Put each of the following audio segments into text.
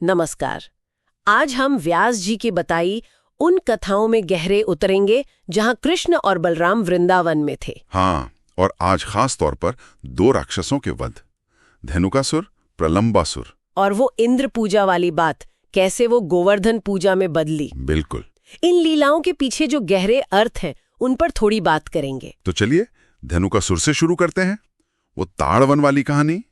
नमस्कार। आज हम व्यास जी की बताई उन कथाओं में गहरे उतरेंगे जहां कृष्ण और बलराम वृंदावन में थे। हाँ, और आज खास तौर पर दो राक्षसों के वध, धेनुकासुर, प्रलंबासुर। और वो इंद्र पूजा वाली बात, कैसे वो गोवर्धन पूजा में बदली। बिल्कुल। इन लीलाओं के पीछे जो गहरे अर्थ हैं उन पर थोड़ी बात करेंगे। तो चलिए धेनुकासुर से शुरू करते हैं। वो ताड़ वन वाली कहानी,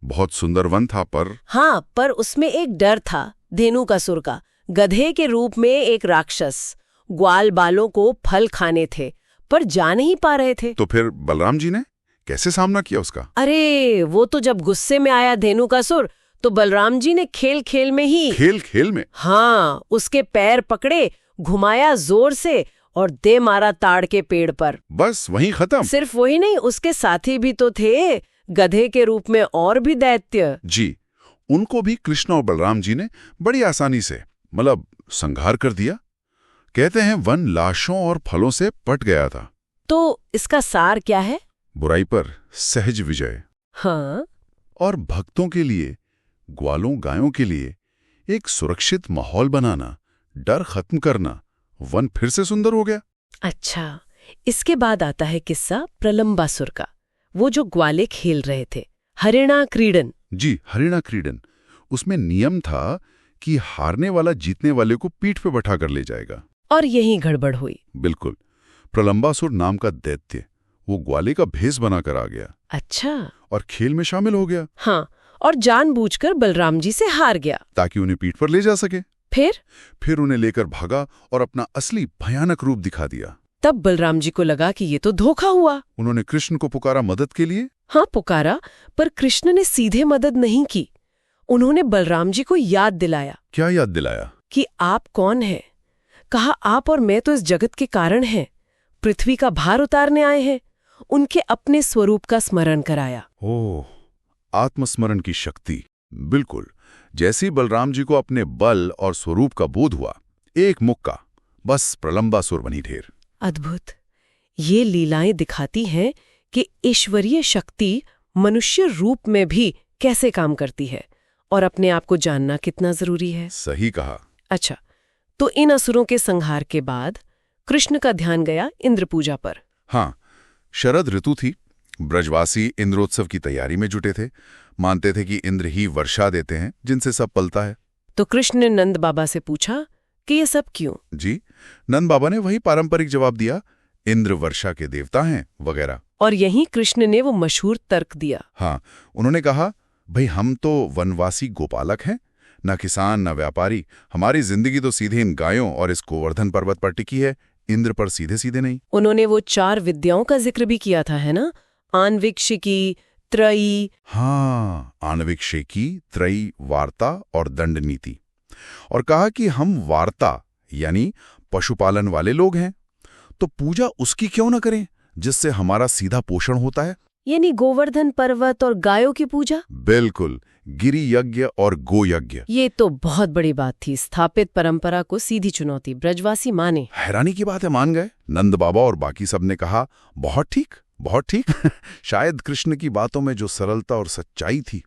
बहुत सुंदर वन था हाँ, पर उसमें एक डर था धेनुकासुर का। गधे के रूप में एक राक्षस, ग्वाल बालों को फल खाने थे पर जा नहीं पा रहे थे। तो फिर बलराम जी ने कैसे सामना किया उसका? अरे वो तो जब गुस्से में आया धेनुकासुर तो बलराम जी ने खेल खेल में हाँ, उसके पैर पकड़े, घुमाया जोर से और दे मारा ताड़ के पेड़ पर। बस वहीं खत्म? सिर्फ वही नहीं, उसके साथी भी तो थे गधे के रूप में, और भी दैत्य। जी, उनको भी कृष्ण और बलराम जी ने बड़ी आसानी से संहार कर दिया। कहते हैं वन लाशों और फलों से पट गया था। तो इसका सार क्या है? बुराई पर सहज विजय। हाँ, और भक्तों के लिए, ग्वालों गायों के लिए एक सुरक्षित माहौल बनाना, डर खत्म करना, वन फिर से सुंदर हो गया। अच्छा, इसके बाद आता है किस्सा प्रलंबासुर का। वो जो ग्वाले खेल रहे थे, हरिणा क्रीडन। जी, हरिणा क्रीडन। उसमें नियम था कि हारने वाला जीतने वाले को पीठ पे बैठा कर ले जाएगा। और यही गड़बड़ हुई। बिल्कुल। प्रलंबासुर नाम का दैत्य वो ग्वाले का भेष बनाकर आ गया। अच्छा। और खेल में शामिल हो गया। हाँ, और जानबूझकर बलराम जी से हार गया ताकि उन्हें पीठ पर ले जा सके। फिर उन्हें लेकर भागा और अपना असली भयानक रूप दिखा दिया। तब बलराम जी को लगा कि ये तो धोखा हुआ। उन्होंने कृष्ण को पुकारा मदद के लिए। हाँ, पुकारा, पर कृष्ण ने सीधे मदद नहीं की। उन्होंने बलराम जी को याद दिलाया। क्या याद दिलाया? कि आप कौन हैं। कहा, आप और मैं तो इस जगत के कारण हैं, पृथ्वी का भार उतारने आए हैं। उनके अपने स्वरूप का स्मरण कराया। ओह, आत्मस्मरण की शक्ति। बिल्कुल। जैसे बलराम जी को अपने बल और स्वरूप का बोध हुआ, एक मुक्का, बस प्रलंबासुर बनी ढेर। अद्भुत। ये लीलाएं दिखाती हैं कि ईश्वरीय शक्ति मनुष्य रूप में भी कैसे काम करती है और अपने आप को जानना कितना जरूरी है। सही कहा। अच्छा, तो इन असुरों के संहार के बाद कृष्ण का ध्यान गया इंद्र पूजा पर। हाँ, शरद ऋतु थी। ब्रजवासी इंद्रोत्सव की तैयारी में जुटे थे। मानते थे कि इंद्र ही वर्षा देते हैं जिनसे सब पलता है। तो कृष्ण ने नंद बाबा से पूछा कि ये सब क्यों? जी, नंद बाबा ने वही पारंपरिक जवाब दिया, इंद्र वर्षा के देवता हैं वगैरह। और यहीं कृष्ण ने वो मशहूर तर्क दिया। हाँ, उन्होंने कहा, भाई हम तो वनवासी गोपालक हैं, न किसान न व्यापारी। हमारी जिंदगी तो सीधे इन गायों और इस गोवर्धन पर्वत पर टिकी है, इंद्र पर सीधे सीधे नहीं। उन्होंने वो 4 विद्याओं का जिक्र भी किया था, है ना? आन्विक्षिकी, त्रयी। हाँ, आन्विक्षिकी, त्रयी, वार्ता और दंड नीति। और कहा कि हम वार्ता यानी पशुपालन वाले लोग हैं, तो पूजा उसकी क्यों न करें जिससे हमारा सीधा पोषण होता है। यानी गोवर्धन पर्वत और गायों की पूजा। बिल्कुल, गिरि यज्ञ और गो यज्ञ। ये तो बहुत बड़ी बात थी। स्थापित परंपरा को सीधी चुनौती, ब्रजवासी माने। हैरानी की बात है, मान गए। नंद बाबा और बाकी सब ने कहा, बहुत ठीक, बहुत ठीक। शायद कृष्ण की बातों में जो सरलता और सच्चाई थी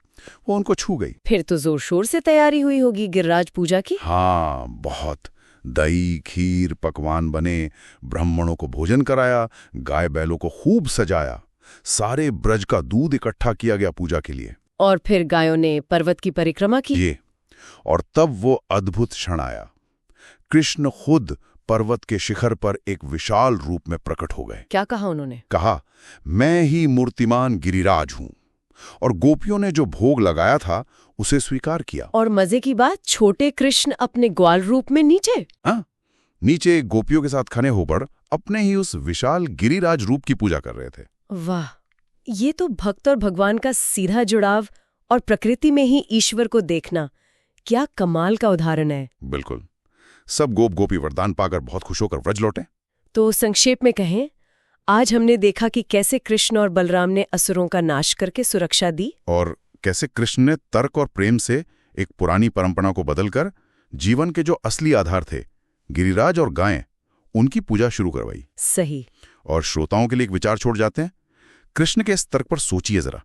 वो उनको छू गई। फिर तो जोर शोर से तैयारी हुई होगी गिरिराज पूजा की। हाँ, बहुत। दही खीर पकवान बने, ब्राह्मणों को भोजन कराया, गाय बैलों को खूब सजाया, सारे ब्रज का दूध इकट्ठा किया गया पूजा के लिए। और फिर गायों ने पर्वत की परिक्रमा की। ये, और तब वो अद्भुत क्षण आया। कृष्ण खुद पर्वत के शिखर पर एक विशाल रूप में प्रकट हो गए। क्या कहा उन्होंने? कहा, मैं ही मूर्तिमान गिरिराज हूं। और गोपियों ने जो भोग लगाया था उसे स्वीकार किया। और मजे की बात, छोटे कृष्ण अपने ग्वाल रूप में नीचे गोपियों के साथ खड़े होकर अपने ही उस विशाल गिरिराज रूप की पूजा कर रहे थे। वाह, ये तो भक्त और भगवान का सीधा जुड़ाव और प्रकृति में ही ईश्वर को देखना, क्या कमाल का उदाहरण है। बिल्कुल। सब गोपी वरदान पाकर बहुत खुश होकर व्रज लौटे। तो संक्षेप में कहें, आज हमने देखा कि कैसे कृष्ण और बलराम ने असुरों का नाश करके सुरक्षा दी, और कैसे कृष्ण ने तर्क और प्रेम से एक पुरानी परंपरा को बदलकर जीवन के जो असली आधार थे, गिरिराज और गायें, उनकी पूजा शुरू करवाई। सही। और श्रोताओं के लिए एक विचार छोड़ जाते हैं। कृष्ण के इस तर्क पर सोचिए जरा।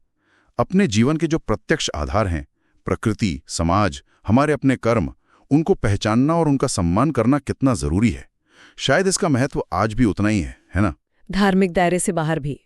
अपने जीवन के जो प्रत्यक्ष आधार हैं, प्रकृति, समाज, हमारे अपने कर्म, उनको पहचानना और उनका सम्मान करना कितना जरूरी है। शायद इसका महत्व आज भी उतना ही है ना? धार्मिक दायरे से बाहर भी।